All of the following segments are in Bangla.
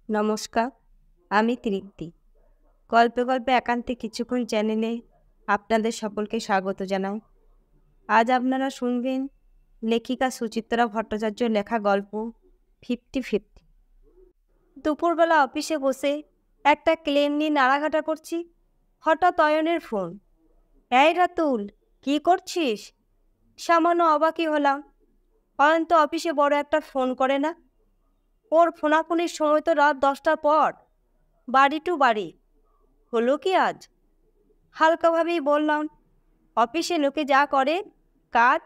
নমস্কার, আমি তৃপ্তি। গল্পে গল্পে একান্তে কিছুক্ষণ চ্যানেলে আপনাদের সকলকে স্বাগত জানাই। আজ আপনারা শুনবেন লেখিকা সুচিত্রা ভট্টাচার্যর লেখা গল্প 50-50। দুপুরবেলা অফিসে বসে একটা ক্লেম নিয়ে নাড়াঘাটা করছি, হঠাৎ অয়নের ফোন। এই রাতুল, কি করছিস? সামান্য অবাকই হলাম। অয়ন তো অফিসে বড় একটা ফোন করে না। ওর ফোনাফোনির সময় তো রাত 10টার পর। বাড়ি টু বাড়ি। হলো কি আজ? হালকাভাবেই বললাম, অফিসে লোকে যা করে কাজ।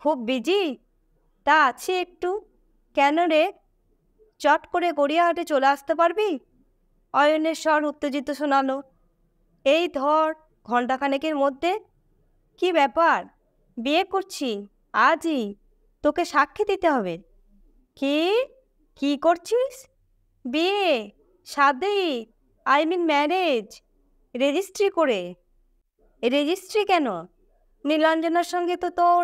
খুব বিজি? তা আছে একটু। কেন রে? চট করে গড়িয়াহাটে চলে আসতে পারবি? অয়নের স্বর উত্তেজিত শোনালো। এই ধর, ঘণ্টাখানেকের মধ্যে। কি ব্যাপার? বিয়ে করছি আজই, তোকে সাক্ষী দিতে হবে। কি? কি করছিস? বিয়ে, শাদি, ম্যারেজ। রেজিস্ট্রি করে? রেজিস্ট্রি কেন? নীলাঞ্জনার সঙ্গে তো তোর।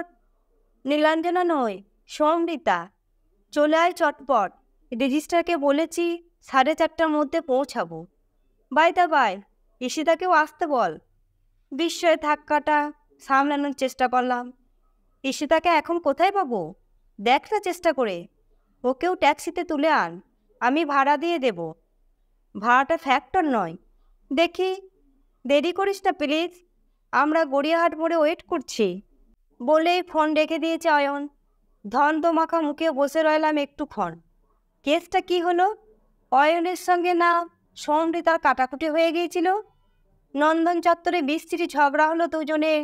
নীলাঞ্জনা নয়, সমৃতা। চলে আয় চটপট। রেজিস্ট্রারকে বলেছি 4:30টার মধ্যে পৌঁছাবো। বাই দা বাই, ঈশিতাকেও আসতে বল। বিস্ময়ে ধাক্কাটা সামলানোর চেষ্টা করলাম। ঈশিতাকে এখন কোথায় পাবো? দেখ না চেষ্টা করে। ওকেও ট্যাক্সিতে তুলে আন, আমি ভাড়া দিয়ে দেব। ভাড়াটা ফ্যাক্টর নয়। দেখি, দেরি করিস না প্লিজ, আমরা গড়িয়াহাট মোড়ে ওয়েট করছি। বলেই ফোন রেখে দিয়েছে অয়ন। ধন্দ মাখা মুখে বসে রইলাম একটুক্ষণ। কেসটা কি হলো? অয়নের সঙ্গে না সমৃতার কাটাকুটি হয়ে গিয়েছিল? নন্দন চত্বরে বিস্তৃতি ঝগড়া হলো দুজনে।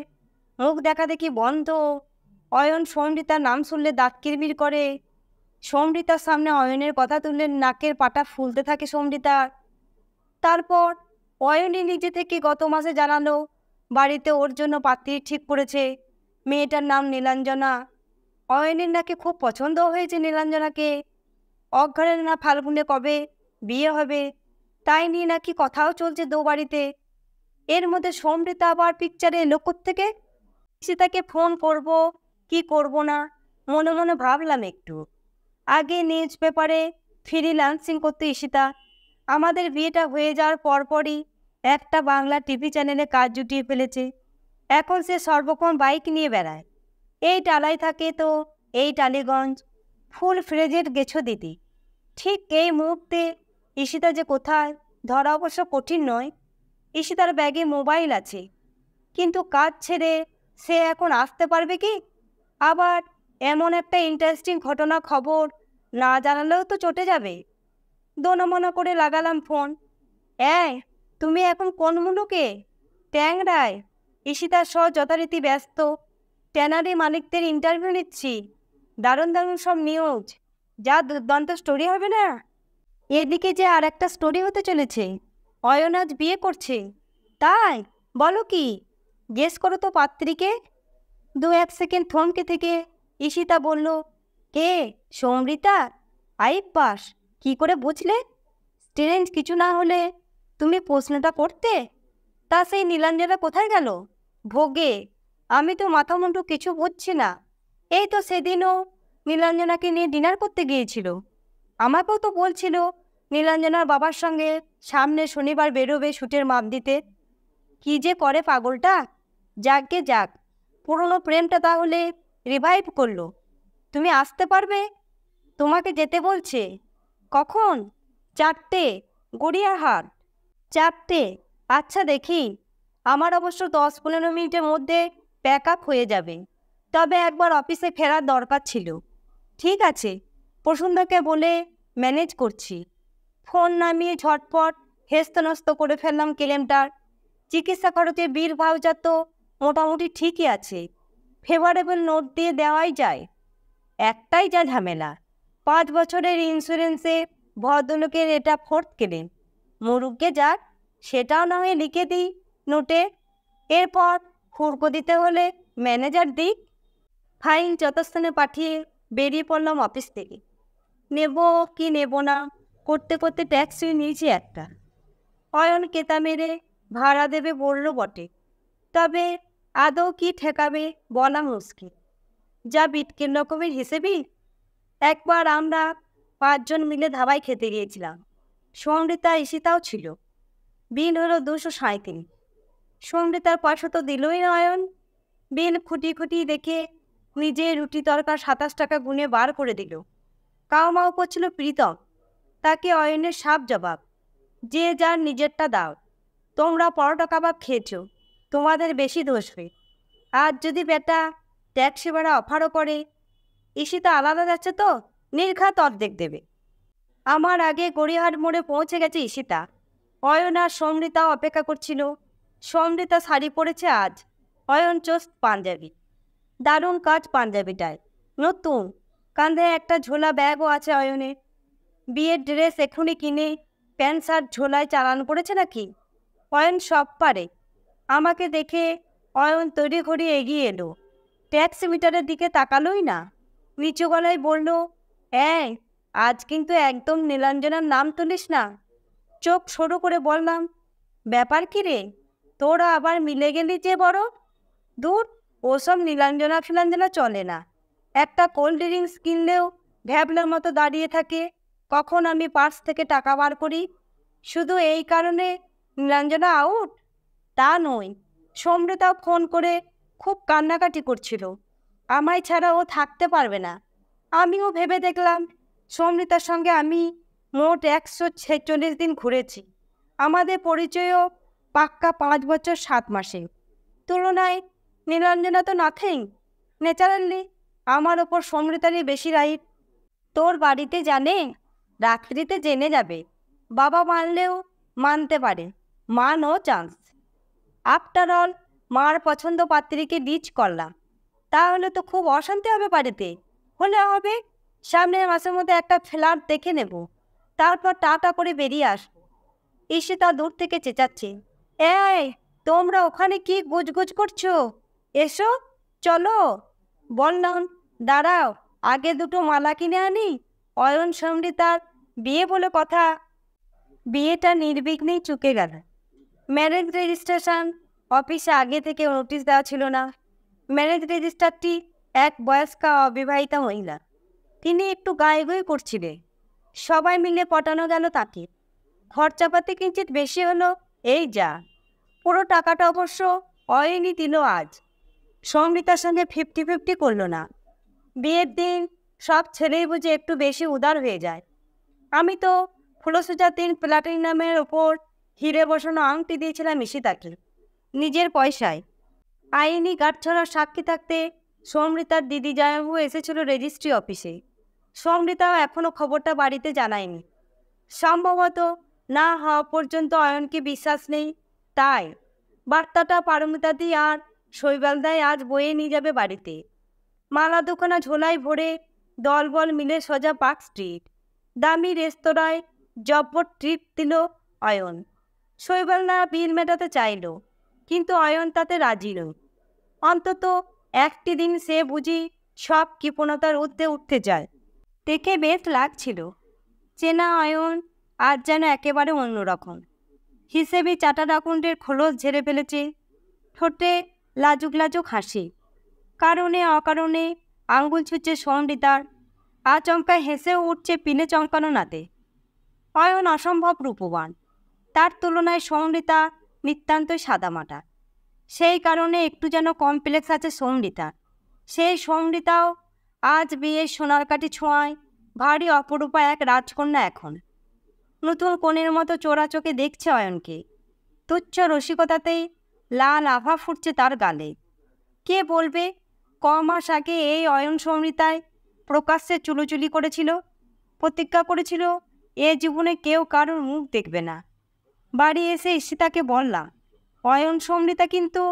মুখ দেখা দেখি বন্ধ। অয়ন সমৃতার নাম শুনলে দাঁত কিরমির করে। সমৃতার সামনে অয়নের কথা তুললে নাকের পাটা ফুলতে থাকে সমৃতার। তারপর অয়নই নিজে থেকে গত মাসে জানালো বাড়িতে ওর জন্য পাত্রী ঠিক করেছে। মেয়েটার নাম নীলাঞ্জনা। অয়নের নাকি খুব পছন্দ হয়েছে নীলাঞ্জনাকে। অঘ্রাণে না ফাল্গুনে কবে বিয়ে হবে, তাই নিয়ে নাকি কথাও চলছে দো বাড়িতে। এর মধ্যে সমৃতা আবার পিকচারে এলো কোত্থেকে? সীতাকে ফোন করব কি করব না মনে মনে ভাবলাম একটু। আগে নিউজ পেপারে ফ্রিল্যান্সিং করতে ঈশিতা। আমাদের বিয়েটা হয়ে যাওয়ার পরপরই একটা বাংলা টিভি চ্যানেলে কাজ জুটিয়ে ফেলেছে। এখন সে সর্বক্ষণ বাইক নিয়ে বেড়ায়। এই টালাই থাকে তো এই টালিগঞ্জ। ফুল ফ্রেজের গেছো দিদি। ঠিক এই মুহূর্তে ঈশিতা যে কোথায় ধরা অবশ্য কঠিন নয়। ঈশিতার ব্যাগে মোবাইল আছে, কিন্তু কাজ ছেড়ে সে এখন আসতে পারবে কি? আবার এমন একটা ইন্টারেস্টিং ঘটনা খবর না জানালেও তো চটে যাবে। দোনমনা করে লাগালাম ফোন। এই, তুমি এখন কোন মুলুকে? ট্যাংরায়। ঈশিতার স্বর যথারীতি ব্যস্ত। ট্যানারি মালিকদের ইন্টারভিউ নিচ্ছি। দারুণ দারুণ সব নিউজ। যা দুর্দান্ত স্টোরি হবে না? এদিকে যে আর একটা স্টোরি হতে চলেছে। অয়ন আজ বিয়ে করছে। তাই? বলো কি? গেস করো তো পাত্রীকে। 2-1 সেকেন্ড থমকে থেকে ঈশিতা বলল, কে? সমৃতা? পাস। কি করে বুঝলে? স্ট্রেঞ্জ কিছু না হলে তুমি প্রশ্নটা করতে। তা সেই নীলাঞ্জনা কোথায় গেল? ভোগে। আমি তো মাথা মুন্ডু কিছু বুঝছি না। এই তো সেদিনও নীলাঞ্জনাকে নিয়ে ডিনার করতে গিয়েছিল। আমাকেও তো বলছিল নীলাঞ্জনার বাবার সঙ্গে সামনে শনিবার বেরোবে শুটের মাপ দিতে। কি যে করে পাগলটা। যাকগে যাক, পুরনো প্রেমটা তাহলে রিভাইভ করলো। তুমি আসতে পারবে? তোমাকে যেতে বলছে। কখন? 4টে, গড়িয়াহাট। 4টে? আচ্ছা দেখি। আমার অবশ্য 10-15 মিনিটের মধ্যে প্যাক আপ হয়ে যাবে। তবে একবার অফিসে ফেরার দরকার ছিল। ঠিক আছে, প্রসূনদাকে বলে ম্যানেজ করছি। ফোন নামিয়ে ঝটপট হেস্তনস্ত করে ফেললাম ক্লেমটার। চিকিৎসা খরচে বিল ভাউচার তো মোটামুটি ঠিকই আছে। ফেভারেবল নোট দিয়ে দেওয়াই যায়। একটাই যা ঝামেলা, 5 বছরের ইন্স্যুরেন্সে ভদ্রলোকের এটা 4th ক্লেম। মুরুগ্গে যাক, সেটাও না হয়ে লিখে দিই নোটে। এরপর ফুরকো দিতে হলে ম্যানেজার দিক। ফাইল যথাস্থানে পাঠিয়ে বেরিয়ে পড়লাম অফিস থেকে। নেব কি নেব না করতে করতে ট্যাক্সি নিয়েছি একটা। অয়ন কেতা মেরে ভাড়া দেবে বলল বটে, তবে আদৌ কি ঠেকাবে বলা মুশকিল। যা বিটকেল রকমের হিসেবেই। একবার আমরা 5 জন মিলে ধাবায় খেতে গিয়েছিলাম। সমৃতা ঈশিতাও ছিল। বিল হলো 237। সমৃতার পয়সা তো দিলই না অয়ন। বিল খুঁটি খুঁটি দেখে নিজে রুটি তরকার 27 টাকা গুনে বার করে দিল। কাউমাউ করছিল প্রীতম। তাকে অয়নের সাপ জবাব, যে যার নিজেরটা দাও। তোমরা পরোটা কাবাব খেয়েছ, তোমাদের বেশি দোষ হয়ে। আজ যদি বেটা ট্যাক্সি ভাড়া অফারও করে, ঈশিতা আলাদা যাচ্ছে তো নির্ঘাত অর্ধেক দেবে। আমার আগে গড়িয়াহাট মোড়ে পৌঁছে গেছে ঈশিতা। অয়ন আর সমৃতাও অপেক্ষা করছিল। সমৃতা শাড়ি পরেছে আজ, অয়ন চোস্ত পাঞ্জাবি। দারুণ কাজ পাঞ্জাবিটায়, নতুন। কাঁধে একটা ঝোলা ব্যাগও আছে অয়নের। বিয়ের ড্রেস এখনই কিনে প্যান্ট শার্ট ঝোলায় চালান পড়েছে নাকি? অয়ন সব পারে। আমাকে দেখে অয়ন তৈরি ঘড়ি এগিয়ে এলো। ট্যাক্সি মিটারের দিকে তাকালোই না, নিচু গলায় বলল, এই আজ কিন্তু একদম নীলাঞ্জনার নাম তুলিস না। চোখ সরু করে বললাম, ব্যাপার কি রে, তোরা আবার মিলে গেলি যে বড়। দূর, ওসব নীলাঞ্জনা ফিলাঞ্জনা চলে না। একটা কোল্ড ড্রিঙ্কস কিনলেও ভ্যাবলার মতো দাঁড়িয়ে থাকে কখন আমি পার্স থেকে টাকা বার করি। শুধু এই কারণে নীলাঞ্জনা আউট তা নয়। সমৃতাও ফোন করে খুব কান্নাকাটি করছিল, আমায় ছাড়া ও থাকতে পারবে না। আমিও ভেবে দেখলাম, সমৃতার সঙ্গে আমি মোট 146 দিন ঘুরেছি। আমাদের পরিচয়ও পাক্কা 5 বছর 7 মাসে। তুলনায় নীলাঞ্জনা তো নাথিং। ন্যাচারালি আমার ওপর সমৃতারই বেশি রাইট। তোর বাড়িতে জানে, রাত্রিতে জেনে যাবে। বাবা মানলেও মানতে পারে, মা নো চান্স। আফটার অল মার পছন্দ পাত্রীকে ডিচ করলাম। তাহলে তো খুব অশান্তি হবে বাড়িতে। হলে হবে, সামনের মাসের মধ্যে একটা ফ্ল্যাট দেখে নেব, তারপর টাটা করে বেরিয়ে আসবো। ঈশিতা দূর থেকে চেঁচাচ্ছে, এই তোমরা ওখানে কি গুজগুজ করছো? এসো, চলো। বললাম, দাঁড়াও, আগে দুটো মালা কিনে আনি। অয়ন সমৃতার বিয়ে বলে কথা। বিয়েটা নির্বিঘ্নেই চুকে গেল। ম্যারেজ রেজিস্ট্রেশন অফিসে আগে থেকে নোটিশ দেওয়া ছিল না। ম্যারেজ রেজিস্টারটি এক বয়স্কা অবিবাহিতা মহিলা। তিনি একটু গায়ে করছিলেন। সবাই মিলে পটানো গেল তাকে। খরচাপাতি কিঞ্চিত বেশি হলো, এই যা। পুরো টাকাটা অবশ্য অয়নই দিল আজ। সমৃতার সঙ্গে 50-50 করল না। বিয়ের দিন সব ছেলেই বুঝে একটু বেশি উদার হয়ে যায়। আমি তো ফুলসজ্জার দিন প্লাটিনামের ওপর হিরে বসানো আংটি দিয়েছিলাম ঈশিতাকে, নিজের পয়সায়। আইনি গাঁটছড়ার সাক্ষী থাকতে সমৃতার দিদি জামাইবাবু এসেছিল রেজিস্ট্রি অফিসে। সমৃতাও এখনও খবরটা বাড়িতে জানায়নি। সম্ভবত না হওয়া পর্যন্ত অয়নকে বিশ্বাস নেই, তাই বার্তাটা পারমিতাদি আর শৈবালদাই আজ বয়ে নিয়ে যাবে বাড়িতে। মালা দুখানা ঝোলায় ভরে দলবল মিলে সোজা পার্ক স্ট্রিট। দামি রেস্তোরাঁয় জব্বর ট্রিট দিল অয়ন। শৈবালদা বিল মেটাতে চাইল, কিন্তু অয়ন তাতে রাজি নয়। অন্তত একটি দিন সে বুঝি সব কৃপণতার ঊর্ধ্বে উঠতে যায়। দেখে বেশ লাগছিল। চেনা অয়ন আজ যেন একেবারে অন্যরকম। হিসেবে চার্টার্ড অ্যাকাউন্টের খোলস ঝেড়ে ফেলেছে। ঠোঁটে লাজুক লাজুক হাসি। কারণে অকারণে আঙ্গুল ছুঁচ্ছে সমৃতার। আচমকায় হেসেও উঠছে পিনে চমকানো নাতে। অয়ন অসম্ভব রূপবান, তার তুলনায় সমৃতা নিতান্তই সাদামাটা। সেই কারণে একটু যেন কমপ্লেক্স আছে সমৃতার। সেই সমৃতাও আজ বিয়ের সোনারকাঠি ছোঁয়ায় ভারী অপরূপা এক রাজকন্যা। এখন নতুন কনের মতো চোরা চোখে দেখছে অয়নকে। তুচ্ছ রসিকতাতেই লাল আভা ফুটছে তার গালে। কে বলবে, ক মাস আগে এই অয়ন সমৃতায় প্রকাশ্যে চুলোচুলি করেছিল, প্রতিজ্ঞা করেছিল এ জীবনে কেউ কারোর মুখ দেখবে না। বাড়ি এসে ঈশিতাকে বললাম, অয়ন সমৃতা কিন্তু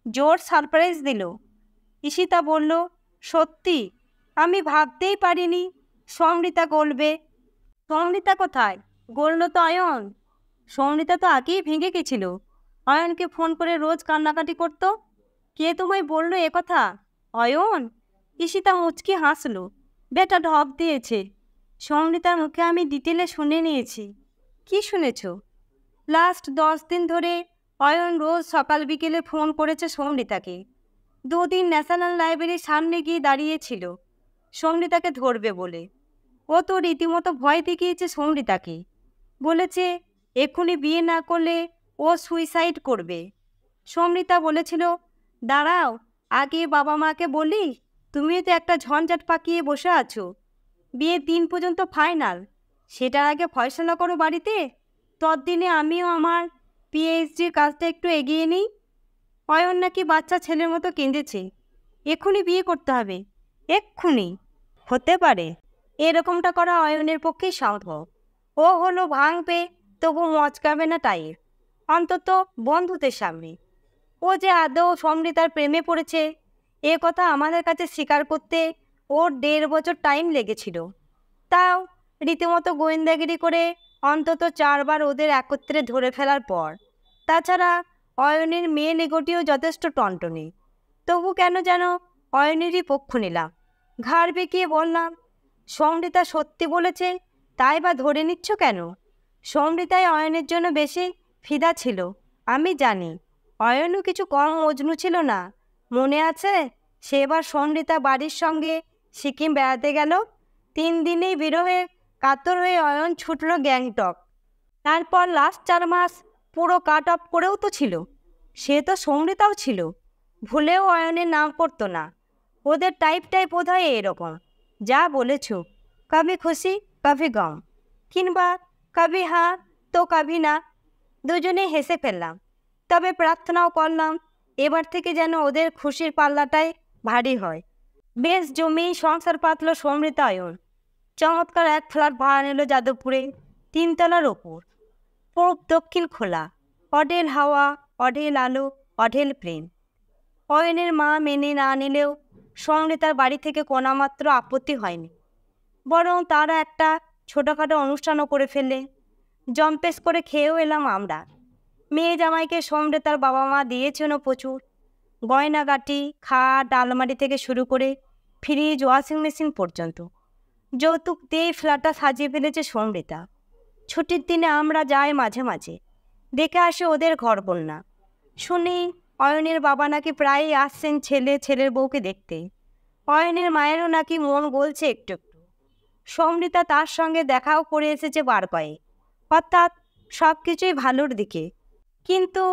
জোর সারপ্রাইজ দিল। ঈশিতা বলল, সত্যি? আমি ভাবতেই পারিনি সমৃতা গলবে। সমৃতা কোথায়? গলল তো অয়ন। সমৃতা তো আগেই ভেঙে গেছিল। অয়নকে ফোন করে রোজ কান্নাকাটি করত। কে তোমায় বলল এ কথা? অয়ন। ঈশিতা মুচকি হাসল। বেটা ঢপ দিয়েছে। সমৃতার মুখে আমি ডিটেলে শুনে নিয়েছি। কি শুনেছ? লাস্ট 10 দিন ধরে অয়ন রোজ সকাল বিকেলে ফোন করেছে সমৃতাকে। 2 দিন ন্যাশনাল লাইব্রেরির সামনে গিয়ে দাঁড়িয়েছিল সমৃতাকে ধরবে বলে। ও তো রীতিমতো ভয় দেখিয়েছে সমৃতাকে। বলেছে এক্ষুনি বিয়ে না করলে ও সুইসাইড করবে। সমৃতা বলেছিল, দাঁড়াও, আগে বাবা মাকে বলি, তুমিও তো একটা ঝঞ্ঝাট পাকিয়ে বসে আছো। বিয়ের দিন পর্যন্ত ফাইনাল, সেটার আগে ফয়সলা করো বাড়িতে। ততদিনে আমিও আমার পিএইচডির কাজটা একটু এগিয়ে নিই। অয়ন নাকি বাচ্চা ছেলের মতো কেঁদেছে, এক্ষুনি বিয়ে করতে হবে, এক্ষুনি। হতে পারে এরকমটা করা অয়নের পক্ষেই সম্ভব। ও হলো ভাঙবে, তবু মচকাবে না টাইপ, অন্তত বন্ধুদের সামনে। ও যে আদৌ সমৃতার প্রেমে পড়েছে এ কথা আমাদের কাছে স্বীকার করতে ওর 1.5 বছর টাইম লেগেছিল। তাও রীতিমতো গোয়েন্দাগিরি করে অন্তত 4 বার ওদের একত্রে ধরে ফেলার পর। তাছাড়া অয়নের মেয়ে লেগোটিও যথেষ্ট টনটনে। তবু কেন যেন অয়নেরই পক্ষ নিলাম। ঘাড় বেঁকিয়ে বললাম, সমৃতা সত্যি বলেছে, তাই বা ধরে নিচ্ছ কেন? সমৃতাই অয়নের জন্য বেশি ফিদা ছিল, আমি জানি। অয়নও কিছু কম মজনু ছিল না। মনে আছে সেবার সমৃতা বাড়ির সঙ্গে সিকিম বেড়াতে গেল? 3 দিনেই বিরহে কাতর হয়ে অয়ন ছুটল গ্যাংটক। তারপর লাস্ট 4 মাস পুরো কাট অফ করেও তো ছিল। সে তো সমৃতাও ছিল, ভুলেও অয়নের নাম করতো না। ওদের টাইপটাই বোধ হয় এরকম, যা বলেছ, কভি খুশি কভি গম, কিংবা কভি হ্যাঁ তো কভি না। দুজনে হেসে ফেললাম, তবে প্রার্থনাও করলাম এবার থেকে যেন ওদের খুশির পাল্লাটাই ভারী হয়। বেশ জমেই সংসার পাতল সমৃতা অয়ন। চমৎকার এক ফ্ল্যাট ভাড়া নিল যাদবপুরে, 3 তলার ওপর, পূর্ব দক্ষিণ খোলা, অঢেল হাওয়া, অঢেল আলো, অঢেল প্রেম। অয়নের মা মেনে না নিলেও সমৃতার বাড়ি থেকে কোনামাত্র আপত্তি হয়নি, বরং তারা একটা ছোটোখাটো অনুষ্ঠানও করে ফেললে। জম্পেশ করে খেয়েও এলাম আমরা। মেয়ে জামাইকে সমৃতার বাবা মা দিয়েছেনও প্রচুর গয়নাগাটি, খাট, আলমারি থেকে শুরু করে ফ্রিজ, ওয়াশিং মেশিন পর্যন্ত। যৌতুক দিয়েই ফ্ল্যাটটা সাজিয়ে ফেলেছে সমৃতা। ছুটির দিনে আমরা যাই মাঝে মাঝে, দেখে আসে ওদের ঘর বন্যা। শুনি অয়নের বাবা নাকি প্রায়ই আসছেন ছেলের বউকে দেখতে। অয়নের মায়েরও নাকি মন গলছে একটু একটু। সমৃতা তার সঙ্গে দেখাও করে এসেছে বার কয়েক, অর্থাৎ সব কিছুই ভালোর দিকে। কিন্তু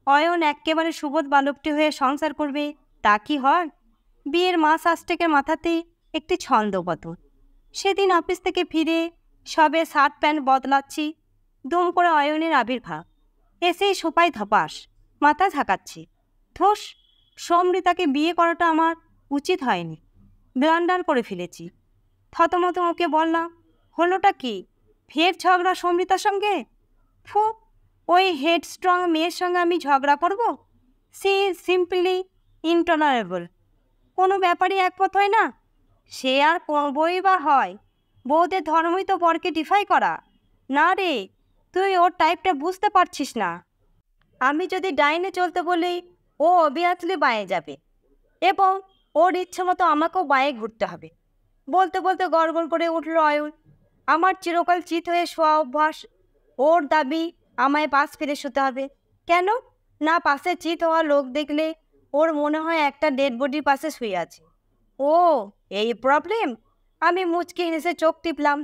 অয়ন একেবারে সুবোধ বালকটি হয়ে সংসার করবে, তা কি হয়? বিয়ের মাস আষ্টেকের মাথাতেই একটি ছন্দপতন। সেদিন অফিস থেকে ফিরে সবে শার্ট প্যান্ট বদলাচ্ছি, দুম করে অয়নের আবির্ভাব। এসেই সোপায় ধপাস, মাথা ঝাঁকাচ্ছি। ধুস, সমৃতাকে বিয়ে করাটা আমার উচিত হয়নি, ব্লান্ডার করে ফেলেছি। থতমত ওকে বললাম, হলোটা কি? ফের ঝগড়া সমৃতার সঙ্গে? ফু, ওই হেডস্ট্রং মেয়ের সঙ্গে আমি ঝগড়া করব? She is simply intolerable. কোনো ব্যাপারই একমত হয় না, সে আর করবই বা হয়? বউদের ধর্মই তো বরকে ডিফাই করা। না রে, তুই ওর টাইপটা বুঝতে পারছিস না। আমি যদি ডাইনে চলতে বলি, ও অবভিয়াসলি বাঁয়ে যাবে, এবং ওর ইচ্ছে মতো আমাকেও বাঁয়ে ঘুরতে হবে। বলতে বলতে গড়গড় করে উঠল অয়ন। আমার চিরকাল চিত হয়ে শোয়া অভ্যাস, ওর দাবি আমায় পাশ ফিরে শুতে হবে। কেন না? পাশে চিত হওয়া লোক দেখলে ওর মনে হয় একটা ডেড বডির পাশে শুয়ে আছে। ও, এই প্রবলেম? আমি মুচকি হেসে চোখ টিপলাম।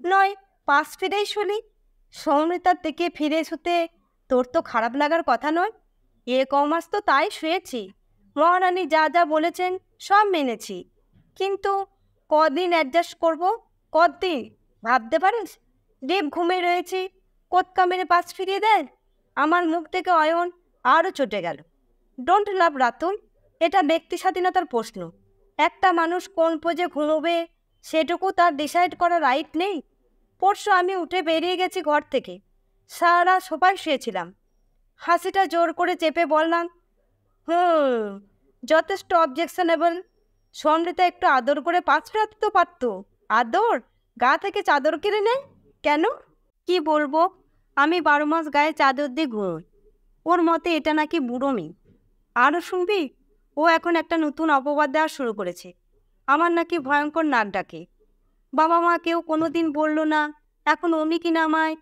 নয়, পাশ ফিরেই শুলি। সমৃতার দিকে ফিরে শুতে তোর তো খারাপ লাগার কথা নয়। কমাস তো তাই শুয়েছি, মহারানী যা যা বলেছেন সব মেনেছি। কিন্তু কদিন অ্যাডজাস্ট করব? কদিন ভাবতে পারিস? ডিপ ঘুমে রয়েছি, কোৎকা মেরে পাশ ফিরিয়ে দেয়। আমার মুখ থেকে অয়ন আরও চটে গেল। ডোন্ট লাভ রাতুল, এটা ব্যক্তি স্বাধীনতার প্রশ্ন। একটা মানুষ কোন পোজে ঘুমোবে সেটুকু তার ডিসাইড করার রাইট নেই? পরশু আমি উঠে বেরিয়ে গেছি ঘর থেকে, সারা সোফায় শুয়েছিলাম। হাসিটা জোর করে চেপে বললাম, যথেষ্ট অবজেকশনেবল। সমৃতা একটু আদর করে পাঁচ ফেরাতে তো পারত। আদর? গা থেকে চাদর কিনে নেয় কেন? কি বলবো, আমি 12 মাস গায়ে চাদর দিয়ে ঘুমোই। ওর মতে এটা নাকি বুড়োমি। আরও শুনবি, ও এখন একটা নতুন অপবাদ দেওয়া শুরু করেছে। আমার নাকি ভয়ঙ্কর নাক ডাকে। বাবা মা কেউ কোনো দিন বলল না, এখন অমনি কিনা আমায়।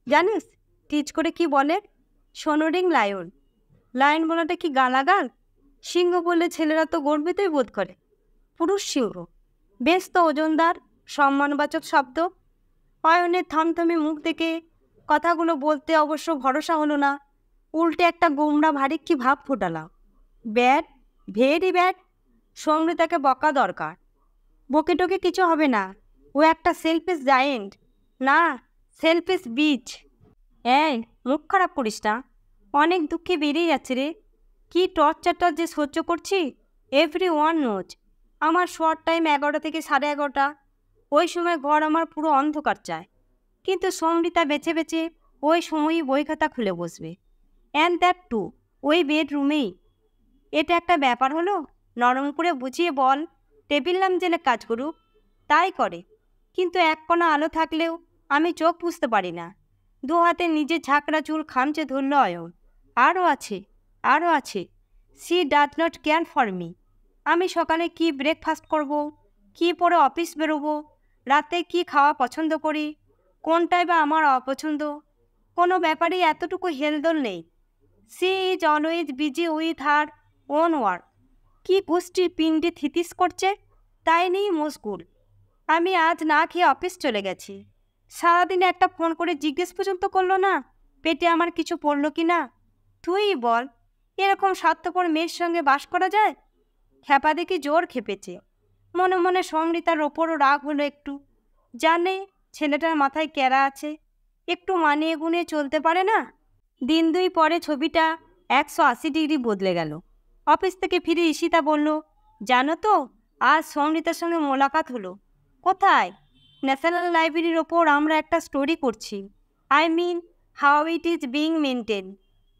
জানিস টিচ করে কি বলে? সোনোরিং লায়ন। লায়ন বলাটা কি গালাগাল? সিংহ বললে ছেলেরা তো গর্বিতই বোধ করে। পুরুষ সিংহ, বেশ তো ওজনদার সম্মানবাচক শব্দ। অয়নের থমথমে মুখ দেখে কথাগুলো বলতে অবশ্য ভরসা হলো না, উল্টে একটা গোমড়া ভারী কি ভাব ফোটালাম। Bad, very bad. সমৃতাকে বকা দরকার। বকে টকে কিছু হবে না, ও একটা সেলফিশ জায়েন্ট, না সেলফিশ বিচ। এই, মুখ খারাপ করিস না, অনেক দুঃখে বেরিয়ে যাচ্ছে রে। কি টর্চারটা যে সহ্য করছি, এভরি ওয়ান নোজ। আমার শর্ট টাইম 11টা থেকে 11:30। ওই সময় ঘর আমার পুরো অন্ধকার চায়, কিন্তু সমৃতা বেছে বেছে ওই সময়ই বই খাতা খুলে বসবে, অ্যান্ড দ্যাট টু ওই বেডরুমেই। এটা একটা ব্যাপার হলো? নরম করে বুঝিয়ে বল, টেবিল ল্যাম্প জেলে কাজ করুক। তাই করে, কিন্তু এক কোণা আলো থাকলেও আমি চোখ বুঝতে পারি না। দু হাতে নিজের ঝাঁকড়া চুল খামচে ধরল অয়ন। আরও আছে, আরও আছে। She does not care for me. আমি সকালে কি ব্রেকফাস্ট করব, কি পরে অফিস বেরোবো, রাতে কি খাওয়া পছন্দ করি, কোনটাই বা আমার অপছন্দ, কোনো ব্যাপারেই এতটুকু হেলদোল নেই। She is always busy with her own work. কি গোষ্ঠীর পিণ্ডে থিতিস করছে, তাই নেই মশগুল। আমি আজ না খেয়ে অফিস চলে গেছি। সারাদিনে একটা ফোন করে জিজ্ঞেস পর্যন্ত করলো না পেটে আমার কিছু পড়লো কি না। তুই বল, এরকম স্বার্থপর মেয়ের সঙ্গে বাস করা যায়? খ্যাপা দেখি জোর খেপেছে। মনে মনে সমৃতার ওপরও রাগ হলো একটু। জানে ছেলেটার মাথায় ক্যারা আছে, একটু মানিয়ে গুনিয়ে চলতে পারে না। দিন দুই পরে ছবিটা 180 ডিগ্রি বদলে গেল। অফিস থেকে ফিরে ঈশিতা বলল, জানো তো, আজ সমৃতার সঙ্গে মোলাকাত হলো। কোথায়? ন্যাশনাল লাইব্রেরির ওপর আমরা একটা স্টোরি করছি। I mean how it is being maintain.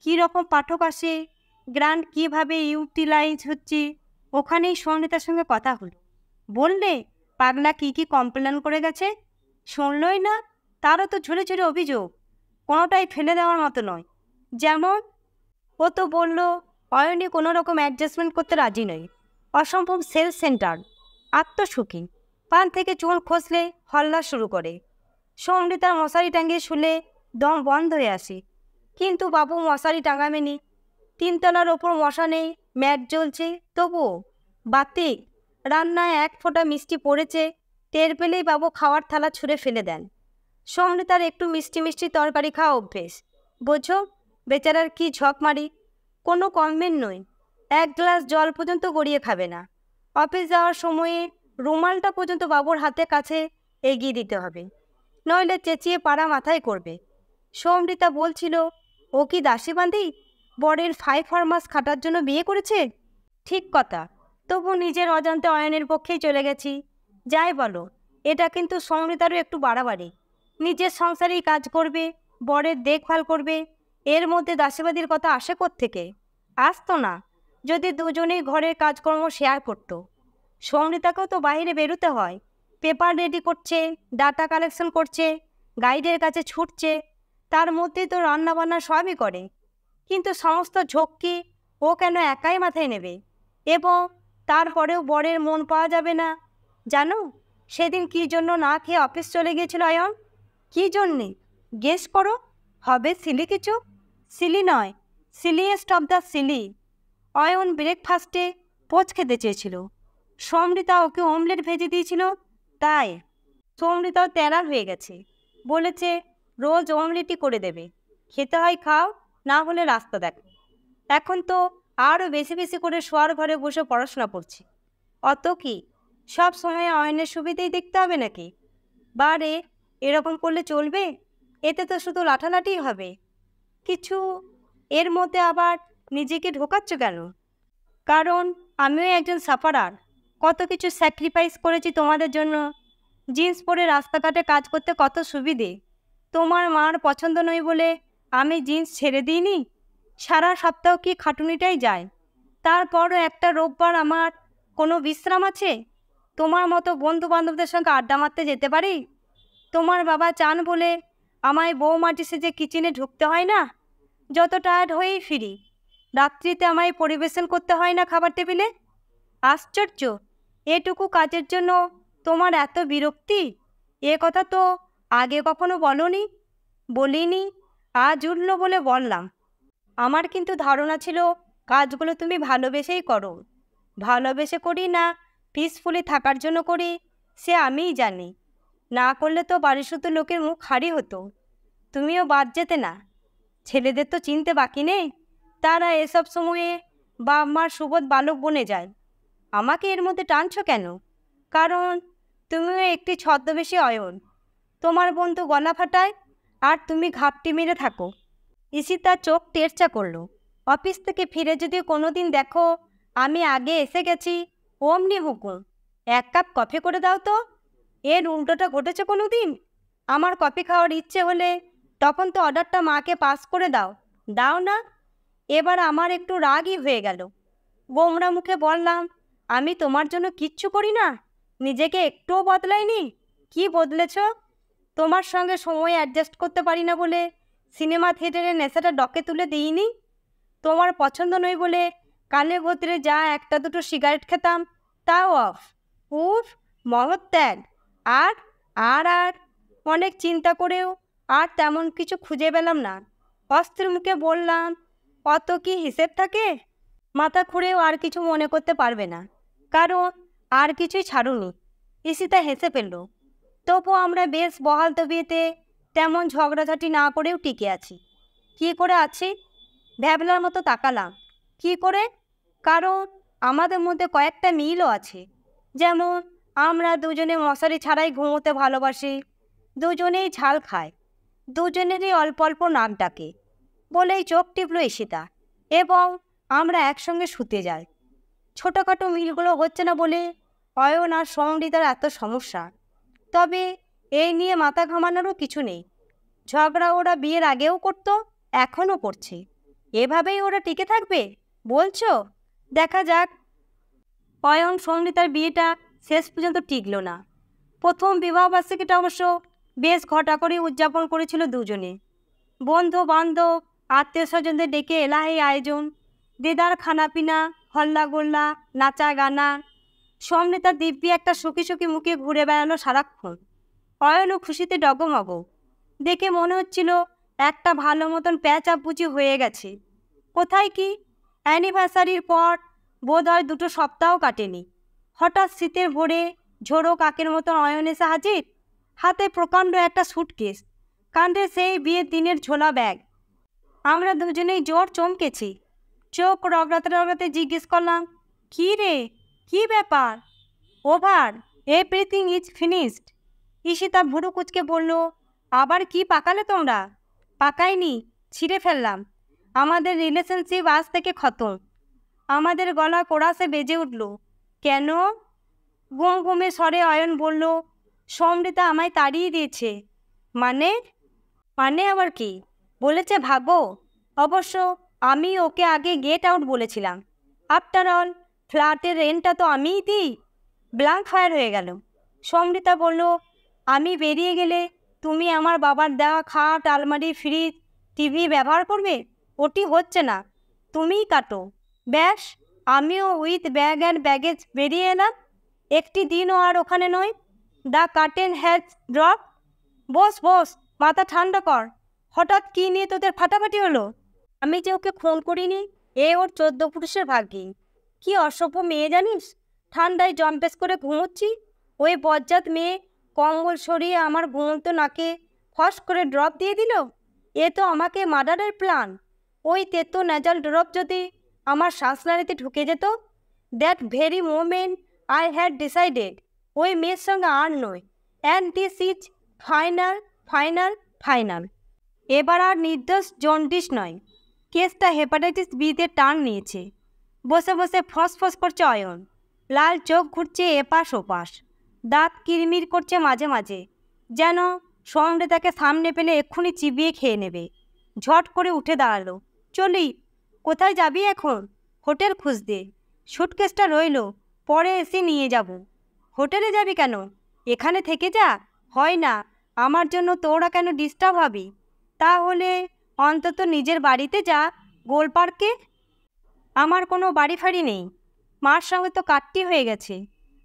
কীরকম পাঠক আসে, গ্রান্ট কীভাবে ইউটিলাইজ হচ্ছে, ওখানেই সমৃতার সঙ্গে কথা হলো। বললে পাগলা কী কী কমপ্লেন করে গেছে। শুনলই না, তারও তো ঝুড়ে ঝুড়ে অভিযোগ, কোনোটাই ফেলে দেওয়ার মতো নয়। যেমন, ও তো বলল অয়নি কোনো রকম অ্যাডজাস্টমেন্ট করতে রাজি নয়, অসম্ভব সেলফ সেন্টার, আত্মসুখী, পান থেকে চুল খসলে হল্লা শুরু করে। সমৃতার মশারি টাঙিয়ে শুলে দম বন্ধ হয়ে আসে, কিন্তু বাবু মশারি টাঙাবেনি। 3তলার ওপর মশা নেই, ম্যাট জ্বলছে, তবুও বাতিক। রান্নায় এক ফোঁটা মিষ্টি পড়েছে, টের পেলেই বাবু খাওয়ার থালা ছুঁড়ে ফেলে দেন। সমৃতার একটু মিষ্টি মিষ্টি তরকারি খাওয়া অভ্যেস, বোঝো বেচারার কি ঝক মারি। কোনো কমবেন নই, এক গ্লাস জল পর্যন্ত গড়িয়ে খাবে না। অফিস যাওয়ার সময়ে রুমালটা পর্যন্ত বাবুর হাতে কাছে এগিয়ে দিতে হবে, নইলে চেঁচিয়ে পাড়া মাথায় করবে। সমৃতা বলছিল, ও কি দাসী বাঁধি, বরের 5 মাস খাটার জন্য বিয়ে করেছে। ঠিক কথা, তবু নিজের অজান্তে অয়নের পক্ষেই চলে গেছি। যাই বলো, এটা কিন্তু সমৃতারও একটু বাড়াবাড়ি। নিজের সংসারেই কাজ করবে, বরের দেখভাল করবে, এর মধ্যে দাসীবাদীর কথা আসে কোত্থেকে? আসতো না যদি দুজনেই ঘরের কাজকর্ম শেয়ার করত। সমৃতাকেও তো বাইরে বেরোতে হয়, পেপার রেডি করছে, ডাটা কালেকশন করছে, গাইডের কাছে ছুটছে, তার মধ্যেই তো রান্নাবান্না সবই করে। কিন্তু সমস্ত ঝক্কি ও কেন একাই মাথায় নেবে? এবং তারপরেও বরের মন পাওয়া যাবে না। জানো সেদিন কী জন্য না খেয়ে অফিস চলে গিয়েছিল অয়ন? কী জন্যে গেস করো? হবে সিলি কিছু? সিলি নয়, সিলিয়েস্ট অফ দ্য সিলি। অয়ন ব্রেকফাস্টে পোচ খেতে চেয়েছিল, সমৃতা ওকে অমলেট ভেজে দিয়েছিল, তাই সমৃতাও তেরা হয়ে গেছে। বলেছে রোজ অমলেটই করে দেবে, খেতে হয় খাও, না হলে রাস্তা দেখো। এখন তো আরও বেশি বেশি করে শোয়ার ঘরে বসে পড়াশোনা করছি। অত কি সব সময় অয়নের সুবিধেই দেখতে হবে নাকি? বারে, এরকম করলে চলবে? এতে তো শুধু লাঠালাঠিই হবে। কিছু এর মধ্যে আবার নিজেকে ঢোকাচ্ছ কেন? কারণ আমিও একজন সাফারার, কত কিছু স্যাক্রিফাইস করেছি তোমাদের জন্য। জিন্স পরে রাস্তাঘাটে কাজ করতে কত সুবিধে। তোমার মার পছন্দ নয় বলে আমি জিন্স ছেড়ে দিইনি। সারা সপ্তাহ কি খাটুনিটাই যায়, তারপরও একটা রোববার আমার কোনো বিশ্রাম আছে? তোমার মতো বন্ধু বান্ধবদের সঙ্গে আড্ডা মারতে যেতে পারি? তোমার বাবা চান বলে আমায় বৌমাটি সেজে কিচেনে ঢুকতে হয় না। যত টায়ার্ড হয়েই ফিরি, রাত্রিতে আমায় পরিবেশন করতে হয় না খাবার টেবিলে। আশ্চর্য, এটুকু কাজের জন্য তোমার এত বিরক্তি? এ কথা তো আগে কখনো বলনি। বলিনি, আজ উঠল বলে বললাম। আমার কিন্তু ধারণা ছিল কাজগুলো তুমি ভালোবেসেই করো। ভালোবেসে করি না পিসফুলি থাকার জন্য করি সে আমিই জানি। না করলে তো বাড়ির শুধু লোকের মুখ হারি হতো। তুমিও বাদ যেতে না। ছেলেদের তো চিনতে বাকি নেই, তারা এসব সময়ে বাপ মার সুবোধ বালক বনে যায়। আমাকে এর মধ্যে টানছো কেন? কারণ তুমিও একটি ছদ্মবেশী অয়ন। তোমার বন্ধু গলা ফাটায় আর তুমি ঘাপটি মেরে থাকো। ঈশিতা চোখ টেরচা করলো। অফিস থেকে ফিরে যদি কোনোদিন দেখো আমি আগে এসে গেছি, অমনি হুকুম, 1 কাপ কফি করে দাও তো। এর উল্টোটা ঘটেছে কোনো দিন? আমার কফি খাওয়ার ইচ্ছে হলে তখন তো অর্ডারটা মাকে পাস করে দাও, দাও না? এবার আমার একটু রাগই হয়ে গেল। গোমরা মুখে বললাম, আমি তোমার জন্য কিচ্ছু করি না? নিজেকে একটুও বদলাইনি? কি বদলেছ? তোমার সঙ্গে সময় অ্যাডজাস্ট করতে পারি না বলে সিনেমা থিয়েটারের নেশাটা ডকে তুলে দিইনি? তোমার পছন্দ নয় বলে কালে ভদ্রে যা 1-2 সিগারেট খেতাম তাও অফ। উফ, মহৎ ত্যাগ। আর আর আর অনেক চিন্তা করেও আর তেমন কিছু খুঁজে পেলাম না। অস্ত্রের মুখে বললাম, অত কি হিসেব থাকে? মাথা খুঁড়েও আর কিছু মনে করতে পারবে না, কারণ আর কিছুই ছাড়ুনি। ঈশিতা হেসে ফেলল। তবু আমরা বেশ বহাল তবিয়েতে তেমন ঝগড়াঝাটি না করেও টিকে আছি। কি করে আছি? ভ্যাবলার মতো তাকালাম। কি করে? কারণ আমাদের মধ্যে কয়েকটা মিলও আছে। যেমন আমরা দুজনে মশারি ছাড়াই ঘুমোতে ভালোবাসি, দুজনেই ঝাল খায়, দুজনেরই অল্প অল্প নাক ডাকে বলেই চোখ টিপল ঈশিতা। এবং আমরা একসঙ্গে শুতে যাই। ছোটোখাটো মিলগুলো হচ্ছে না বলে অয়ন আর সংগীতার এত সমস্যা। তবে এই নিয়ে মাথা ঘামানোরও কিছু নেই। ঝগড়া ওরা বিয়ের আগেও করতো, এখনও করছে। এভাবেই ওরা টিকে থাকবে বলছো? দেখা যাক। অয়ন সংগীতার বিয়েটা শেষ পর্যন্ত টিকল না। প্রথম বিবাহবার্ষিকীটা অবশ্য বেশ ঘটা করে উদযাপন করেছিল দুজনে। বন্ধু বান্ধব আত্মীয় স্বজনদের ডেকে এলাহি আয়োজন, দেদার খানাপিনা, হল্লাগোল্লা, নাচা গানা। সংগীতা দিব্যি একটা সুখী সুখী মুখে ঘুরে বেড়ানো সারাক্ষণ। অয়নও খুশিতে ডগমগ। দেখে মনে হচ্ছিল একটা ভালো মতন প্যাচ আপ বুঝি হয়ে গেছে। কোথায় কি, অ্যানিভার্সারির পর বোধহয় 2 সপ্তাহ কাটেনি। হঠাৎ শীতের ভোরে ঝোড়ো কাকের মতন অয়ন এসে হাজির। হাতে প্রকাণ্ড একটা সুটকেস, কাঁধে সেই বিয়ের দিনের ঝোলা ব্যাগ। আমরা দুজনেই জোর চমকেছি। চোখ রগড়াতে রগড়াতে জিজ্ঞেস করলাম, কী রে, কী ব্যাপার? Over, everything is finished. Ishita ভুরু কুচকে বলল, আবার কি পাকালে তোমরা? পাকাইনি, ছিঁড়ে ফেললাম। আমাদের রিলেশনশিপ আজ থেকে খতম। আমাদের গলা কোরাসে বেজে উঠল। কেন? ঘুম ঘুমে স্বরে অয়ন বলল, সমৃতা আমায় তাড়িয়ে দিয়েছে। মানে? মানে আবার কি? বলেছে ভাগো। অবশ্য আমি ওকে আগে গেট আউট বলেছিলাম। আফটার অল ফ্ল্যাটের রেন্টটা তো আমিই দিই। ব্ল্যাঙ্ক ফায়ার হয়ে গেল। সমৃতা বলল, আমি বেরিয়ে গেলে তুমি আমার বাবার দেওয়া খাট, আলমারি, ফ্রিজ, টিভি ব্যবহার করবে? ওটি হচ্ছে না, তুমিই কাটো। ব্যাস, আমিও উইথ ব্যাগ অ্যান্ড ব্যাগেজ বেরিয়ে এলাম। একটি দিনও আর ওখানে নয়। The curtain has drop. Boss boss, মাথা ঠান্ডা কর। হঠাৎ কী নিয়ে তোদের ফাটাফাটি হলো? আমি যে ওকে খুন করিনি, এ ওর 14 পুরুষের ভাগ্যি। কি অসভ্য মেয়ে জানিস? ঠান্ডায় জম্পেস করে ঘুমোচ্ছি, ওই বজ্জাত মেয়ে কম্বল সরিয়ে আমার ঘুমন্ত নাকে ফস করে ড্রপ দিয়ে দিল। এ তো আমাকে মার্ডারের প্ল্যান। ওই তেতো ন্যাজাল ড্রপ যদি আমার শ্বাসনালীতে ঢুকে যেত, that very moment I had decided ওই মেয়ের সঙ্গে আর নয়। And this is final, final, final. এবার আর নির্দোষ জন্ডিস নয়, কেসটা হেপাটাইটিস বিতে টার্ন নিয়েছে। বসে বসে ফসফস করছে অয়ন। লাল চোখ ঘুরছে এপাশ ওপাশ, দাঁত কিরমির করছে মাঝে মাঝে, যেন সমৃতাকে সামনে পেলে এক্ষুনি চিবিয়ে খেয়ে নেবে। ঝট করে উঠে দাঁড়ালো। চলি। কোথায় যাবি এখন? হোটেল খুঁজতে। সুটকেসটা রইল, পরে এসে নিয়ে যাব। হোটেলে যাবি কেন? এখানে থেকে যা। হয় না, আমার জন্য তোরা কেন ডিস্টার্ব হবি? তাহলে অন্তত নিজের বাড়িতে যা, গোল পার্কে। আমার কোনো বাড়ি ফাড়ি নেই। মার সঙ্গে তো কাটতি হয়ে গেছে।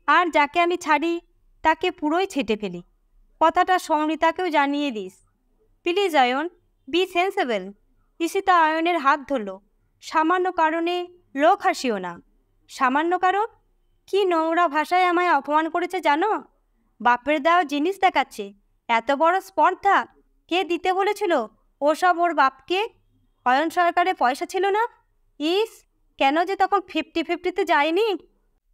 আর যাকে আমি ছাড়ি তাকে পুরোই ছেটে ফেলি। কথাটা সমৃতাকেও জানিয়ে দিস please. Ayan, be sensible. Ishita অয়নের হাত ধরল। সামান্য কারণে লোক হাসিও না। সামান্য কারণ? কি নোংরা ভাষায় আমায় অপমান করেছে জানো? বাপের দেওয়া জিনিস দেখাচ্ছে। এত বড় স্পর্ধা! কে দিতে বলেছিল ওসব ওর বাপকে? অয়ন সরকারের পয়সা ছিল না? ইস, কেন যে তখন 50-50-তে যায়নি?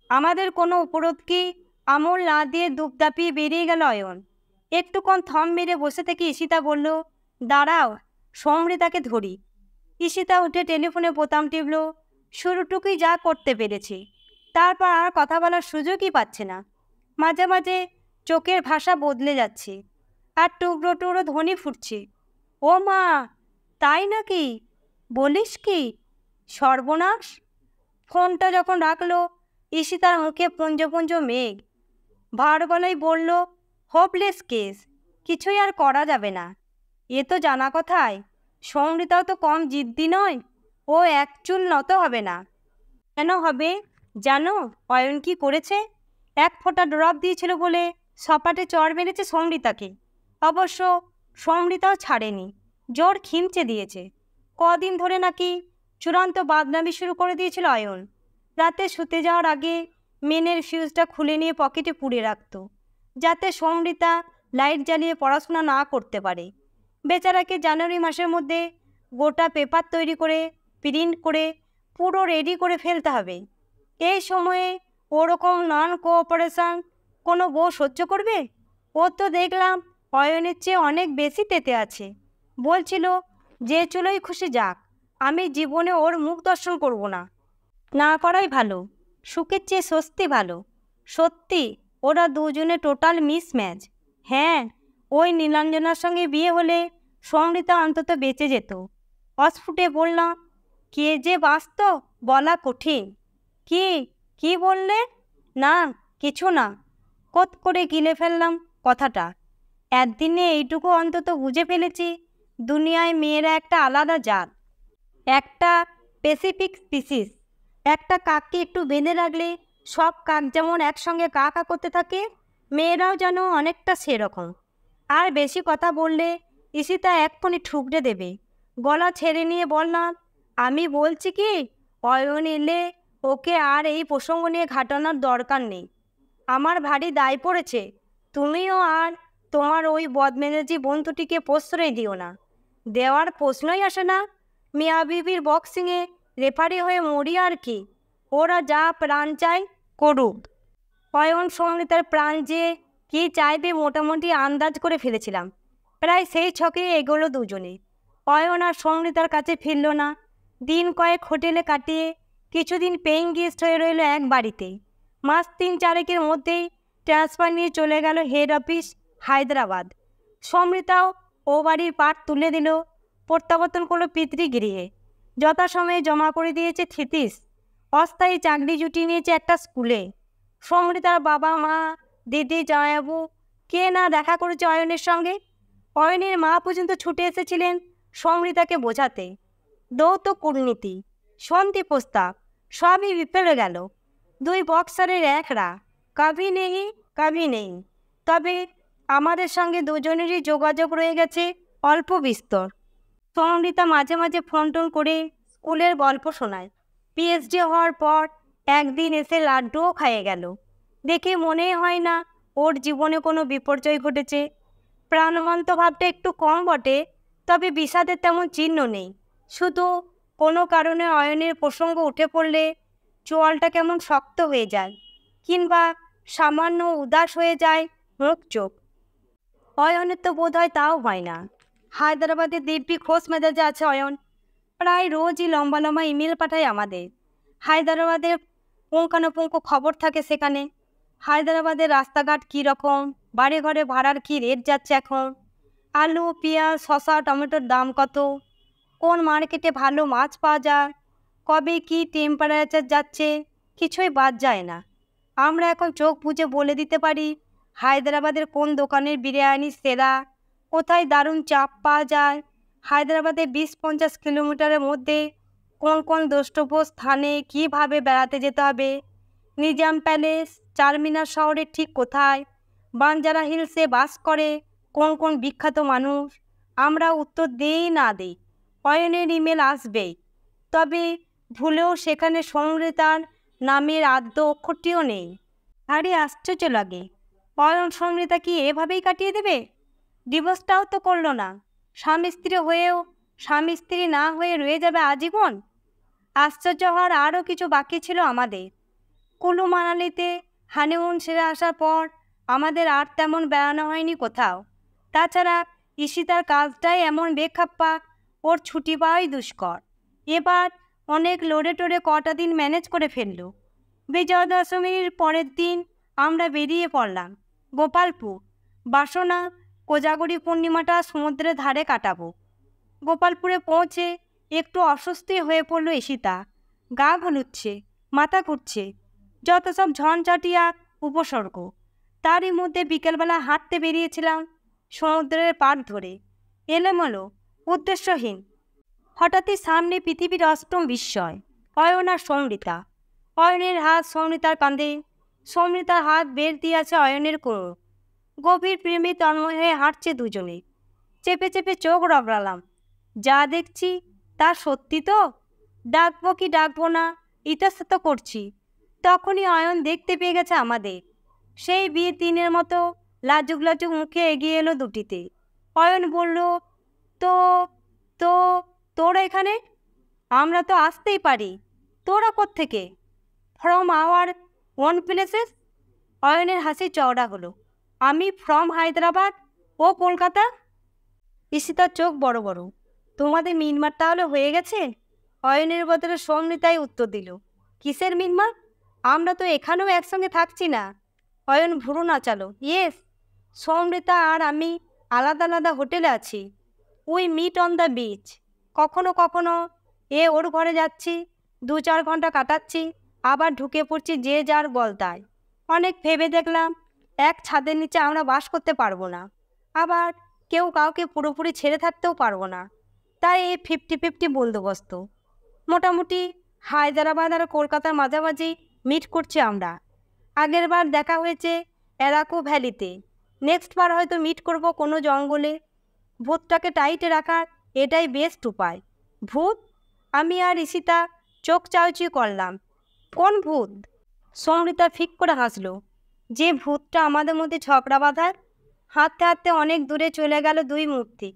আমাদের কোনো উপরোধ কি আমল না দিয়ে দুপ দাপিয়ে বেরিয়ে গেল অয়ন। একটুক্ষণ থম মেরে বসে থেকে ঈশিতা বলল, দাঁড়াও, সমৃতাকে ধরি। ঈশিতা উঠে টেলিফোনে বোতাম টিপল। শুরুটুকুই যা করতে পেরেছে, তারপর আর কথা বলার সুযোগই পাচ্ছে না। মাঝে মাঝে চোখের ভাষা বদলে যাচ্ছে, আর টুকরো টুকরো ধ্বনি ফুটছে। ও মা, তাই নাকি? বলিস কি? সর্বনাশ! ফোনটা যখন রাখলো, ঈশিতার মুখে পুঞ্জ পুঞ্জ মেঘ। ভার গলায় বলল, হোপলেস কেস, কিছুই আর করা যাবে না। এ তো জানা কথাই, সমৃতাও তো কম জিদ্দি নয়, ও এক চুল নত হবে না। কেন হবে? জানো অয়ন কি করেছে? এক ফোঁটা ড্রপ দিয়েছিল বলে সপাটে চড় মেরেছে সমৃতাকে। অবশ্য সমৃতাও ছাড়েনি, জোর খিমচে দিয়েছে। কদিন ধরে নাকি চূড়ান্ত বাদনামি শুরু করে দিয়েছিল অয়ন। রাতে শুতে যাওয়ার আগে মেনের ফিউজটা খুলে নিয়ে পকেটে পুড়ে রাখত, যাতে সমৃতা লাইট জ্বালিয়ে পড়াশোনা না করতে পারে। বেচারাকে জানুয়ারি মাসের মধ্যে গোটা পেপার তৈরি করে প্রিন্ট করে পুরো রেডি করে ফেলতে হবে। এই সময়ে ওরকম নন কোঅপারেশন কোনো বউ সহ্য করবে? ও তো দেখলাম অয়নের চেয়ে অনেক বেশি তেতে আছে। বলছিল যে চুলোই খুশি যাক, আমি জীবনে ওর মুখ দর্শন করব না। না করাই ভালো, সুখের চেয়ে স্বস্তি ভালো। সত্যি ওরা দুজনে টোটাল মিসম্যাচ। হ্যাঁ, ওই নীলাঞ্জনার সঙ্গে বিয়ে হলে সমৃতা অন্তত বেঁচে যেত। অস্ফুটে বললাম, কে যে বাঁচত বলা কঠিন। কি কি বললে? না, কিছু না। কত করে গিলে ফেললাম কথাটা। একদিনে এইটুকু অন্তত বুঝে ফেলেছি, দুনিয়ায় মেয়েরা একটা আলাদা জাত, একটা স্পেসিফিক স্পিসিস। একটা কাককে একটু বেঁধে রাখলে সব কাক যেমন একসঙ্গে কা কা করতে থাকে, মেয়েরাও যেন অনেকটা সেরকম। আর বেশি কথা বললে ঈশিতা এক্ষুনি ঠুকরে দেবে। গলা ছেড়ে নিয়ে বললাম, আমি বলছি কি, অয়ন এলে ওকে আর এই প্রসঙ্গ নিয়ে ঘাটানোর দরকার নেই। আমার ভারী দায় পড়েছে। তুমিও আর তোমার ওই বদমেজাজি বন্ধুটিকে প্রশ্রয় দিও না। দেওয়ার প্রশ্নই আসে না। মিয়া বিবির বক্সিংয়ে রেফারি হয়ে মরি আর কি। ওরা যা প্রাণ চায় করুক। অয়ন সমৃতার প্রাণ যে কী চাইবে মোটামুটি আন্দাজ করে ফেলেছিলাম। প্রায় সেই ছকে এগোলো দুজনে। অয়ন আর সমৃতার কাছে ফিরল না। দিন কয়েক হোটেলে কাটিয়ে কিছুদিন পেইং গেস্ট হয়ে রইল এক বাড়িতে। মাস 3-4 মধ্যেই ট্রান্সফার নিয়ে চলে গেল হেড অফিস হায়দ্রাবাদ। সমৃতাও ও বাড়ির পাট তুলে দিল, প্রত্যাবর্তন করলো পিতৃগৃহে। যথাসময়ে জমা করে দিয়েছে থিতিস। অস্থায়ী চাকরি জুটিয়ে নিয়েছে একটা স্কুলে। সমৃতার বাবা মা, দিদি, জামাইবাবু কে না দেখা করেছে অয়নের সঙ্গে। অয়নের মা পর্যন্ত ছুটে এসেছিলেন সমৃতাকে বোঝাতে। দৌত কূটনীতি, সন্ধি প্রস্তাব সবই বিফলে গেল। 2 বক্সারের একরা, কাভি নেই কাভি নেই। তবে আমাদের সঙ্গে দুজনেরই যোগাযোগ রয়ে গেছে অল্প বিস্তর। সমৃতা মাঝে মাঝে ফোন টোন করে স্কুলের গল্প শোনায়। পিএইচডি হওয়ার পর একদিন এসে লাড্ডুও খাইয়ে গেল। দেখে মনেই হয় না ওর জীবনে কোনো বিপর্যয় ঘটেছে। প্রাণবন্ত ভাবটা একটু কম বটে, তবে বিষাদের তেমন চিহ্ন নেই। শুধু কোনো কারণে অয়নের প্রসঙ্গ উঠে পড়লে চোয়ালটা কেমন শক্ত হয়ে যায়, কিংবা সামান্য উদাস হয়ে যায় মুখ চোখ। অয়নের তো বোধ হয় তাও হয় না। হায়দ্রাবাদের দিব্যি খোঁজ মেজাজে আছে অয়ন। প্রায় রোজই লম্বা লম্বা ইমেল পাঠায় আমাদের। হায়দ্রাবাদের পুঙ্খানুপুঙ্খ খবর থাকে সেখানে। হায়দ্রাবাদের রাস্তাঘাট কী রকম, বাড়ি ঘরে ভাড়ার কী রেট যাচ্ছে এখন, আলু, পেঁয়াজ, শসা, টমেটোর দাম কত, কোন মার্কেটে ভালো মাছ পাওয়া যায়, কবে কী টেম্পারেচার যাচ্ছে, কিছুই বাদ যায় না। আমরা এখন চোখ বুজে বলে দিতে পারি হায়দ্রাবাদের কোন দোকানের বিরিয়ানি সেরা, কোথায় দারুণ চাপ পাওয়া যায়, হায়দ্রাবাদে 20-50 কিলোমিটারের মধ্যে কোন কোন দ্রষ্টব্য স্থানে কীভাবে বেড়াতে যেতে হবে, নিজাম প্যালেস, চারমিনার শহরের ঠিক কোথায়, বাঞ্জারা হিলসে বাস করে কোন কোন বিখ্যাত মানুষ। আমরা উত্তর দিই না দিই, অয়নের ইমেল আসবেই। তবে ভুলেও সেখানে সমৃতার নামের আদ্য অক্ষরটিও নেই। আরে আশ্চর্য লাগে, অয়ন সমৃতা কি এভাবেই কাটিয়ে দেবে? ডিভোর্সটাও তো করলো না। স্বামী স্ত্রী হয়েও স্বামী স্ত্রী না হয়ে রয়ে যাবে আজীবন। আশ্চর্য হওয়ার আরও কিছু বাকি ছিল আমাদের। কুলু মানালিতে হানিমুন সেরে আসার পর আমাদের আর তেমন বেড়ানো হয়নি কোথাও। তাছাড়া ঈশিতার কাজটাই এমন বেখাপ্পা, ওর ছুটি পাওয়াই দুষ্কর। এবার অনেক লোডে টোডে কটা দিন ম্যানেজ করে ফেলল। বিজয়া দশমীর পরের দিন আমরা বেরিয়ে পড়লাম গোপালপুর। বাসনা কোজাগরী পূর্ণিমাটা সমুদ্রের ধারে কাটাবো। গোপালপুরে পৌঁছে একটু অস্বস্তি হয়ে পড়ল ঈশিতা। গা ঘুলুচ্ছে, মাথা ঘুরছে, যত সব ঝঞ্ঝাটিয়া উপসর্গ। তারই মধ্যে বিকেলবেলা হাঁটতে বেরিয়েছিলাম সমুদ্রের পাড় ধরে, এলোমেলো, উদ্দেশ্যহীন। হঠাৎই সামনে পৃথিবীর অষ্টম বিস্ময়, অয়ন আর সমৃতা। অয়নের হাত সমৃতার কাঁধে, সমৃতার হাত বের দিয়ে আছে অয়নের কোমর। গভীর প্রেমে তন্ময় হয়ে হাঁটছে দুজনে। চেপে চেপে চোখ রগড়ালাম। যা দেখছি তা সত্যি তো? ডাকবো কি ডাকবো না ইতস্তত করছি। তখনই অয়ন দেখতে পেয়ে গেছে আমাদের। সেই বিয়ের দিনের মতো লাজুক লাজুক মুখে এগিয়ে এলো দুটিতে। অয়ন বলল, তো তো তোরা এখানে? আমরা তো আসতেই পারি, তোরা কোত্থেকে? From our own places. অয়নের হাসি চওড়া হলো। আমি ফ্রম হায়দ্রাবাদ, ও কলকাতা। ঈশিতার চোখ বড় বড়। তোমাদের মিনমার তাহলে হয়ে গেছে? অয়নের বদলে সমৃতাই উত্তর দিল। কিসের মিনমার? আমরা তো এখানেও একসঙ্গে থাকছি না। অয়ন ভুরু নাচালো। ইয়েস, সমৃতা আর আমি আলাদা আলাদা হোটেলে আছি। We meet on the beach. কখনো কখনো এ ওর ঘরে যাচ্ছি, 2-4 ঘন্টা কাটাচ্ছি, আবার ঢুকে পড়ছি যে যার বলতায়। অনেক ভেবে দেখলাম এক ছাদের নিচে আমরা বাস করতে পারবো না, আবার কেউ কাউকে পুরোপুরি ছেড়ে থাকতেও পারবো না। তাই এই 50-50 বন্দোবস্ত। মোটামুটি হায়দ্রাবাদ আর কলকাতার মাঝামাঝি মিট করছি আমরা। আগের বার দেখা হয়েছে অ্যারাকু ভ্যালিতে, নেক্সট বার হয়তো মিট করব কোনো জঙ্গলে। ভূতটাকে টাইটে রাখার এটাই বেস্ট উপায়। ভূত? আমি আর ঈশিতা চোখ চাউচি করলাম। কোন ভূত? সমৃতা ফিক করে হাসলো। যে ভূতটা আমাদের মধ্যে ঝগড়া বাঁধার। হাঁটতে হাঁটতে অনেক দূরে চলে গেল দুই মূর্তি,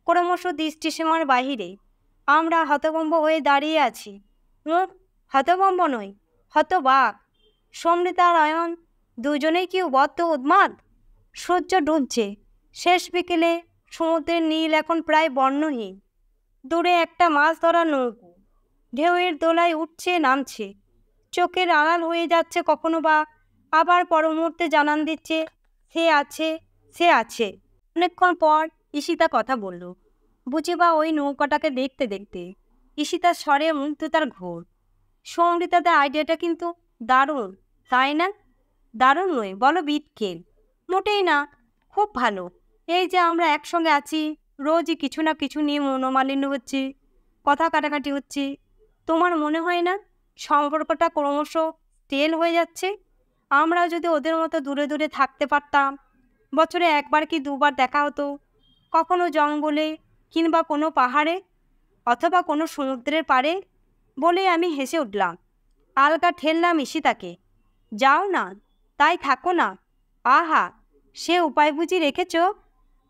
ক্রমশ দৃষ্টিসীমার বাহিরে। আমরা হতভম্ব হয়ে দাঁড়িয়ে আছি। হতভম্ব নই, হতবাক। সমৃতা আর অয়ন দুজনেই কি বদ্ধ উন্মাদ। সূর্য ডুবছে। শেষ বিকেলে সমুদ্রের নীল এখন প্রায় বর্ণহীন। দূরে একটা মাছ ধরার নৌকো ঢেউয়ের দোলায় উঠছে নামছে। চোখের আড়াল হয়ে যাচ্ছে কখনো বা, আবার পর মুহূর্তে জানান দিচ্ছে সে আছে, সে আছে। অনেকক্ষণ পর ঈশিতা কথা বলল, বুঝি বা ওই নৌকাটাকে দেখতে দেখতে। ঈশিতার স্বরে মুগ্ধতার ঘোর। সমৃতাদের আইডিয়াটা কিন্তু দারুণ, তাই না? দারুণ নয়, বলো বিটকেল। মোটেই না, খুব ভালো। এই যে আমরা একসঙ্গে আছি, রোজই কিছু না কিছু নিয়ে মনোমালিন্য হচ্ছে, কথা কাটাকাটি হচ্ছে। তোমার মনে হয় না সম্পর্কটা ক্রমশ তেল হয়ে যাচ্ছে? আমরাও যদি ওদের মতো দূরে দূরে থাকতে পারতাম, বছরে একবার কি দুবার দেখা হতো, কখনো জঙ্গলে কিংবা কোনো পাহাড়ে অথবা কোনো সমুদ্রের পাড়ে। বলে আমি হেসে উঠলাম। আলগা ঠেললাম ঈশিতাকে। যাও না, তাই থাকো না। আহা, সে উপায় বুঝি রেখেছ?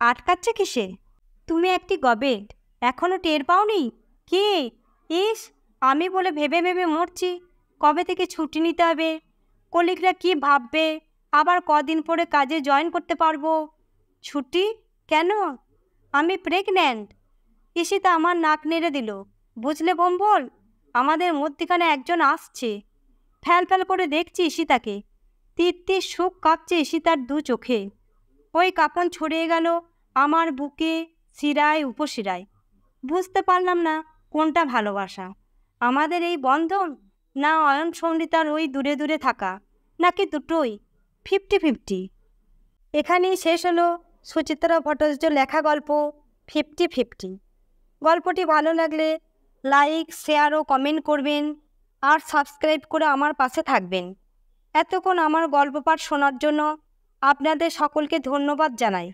আটকাচ্ছে কিসে? তুমি একটি গবেট, এখনও টের পাওনি? কে? ইস, আমি বলে ভেবে ভেবে মরছি কবে থেকে ছুটি নিতে হবে, কলিগরা কি ভাববে, আবার কদিন পরে কাজে জয়েন করতে পারবো। ছুটি? কেন? আমি প্রেগন্যান্ট। ঈশিতা আমার নাক নেড়ে দিল। বুঝলে বম্বল, আমাদের মধ্যিখানে একজন আসছে। ফ্যাল ফ্যাল করে দেখছি ঈশিতাকে। তিত্তির সুখ কাঁপছে ঈশিতার দু চোখে। ওই কাঁপন ছড়িয়ে গেল আমার বুকে, শিরায়, উপশিরায়। বুঝতে পারলাম না কোনটা ভালোবাসা, আমাদের এই বন্ধন, না অয়ন সমৃতার ওই দূরে দূরে থাকা, নাকি দুটোই 50-50। এখানেই শেষ হলো সুচিত্রা ভট্টাচার্য লেখা গল্প 50-50। গল্পটি ভালো লাগলে লাইক, শেয়ার ও কমেন্ট করবেন, আর সাবস্ক্রাইব করে আমার পাশে থাকবেন। এতক্ষণ আমার গল্প পাঠ শোনার জন্য আপনাদের সকলকে ধন্যবাদ জানাই।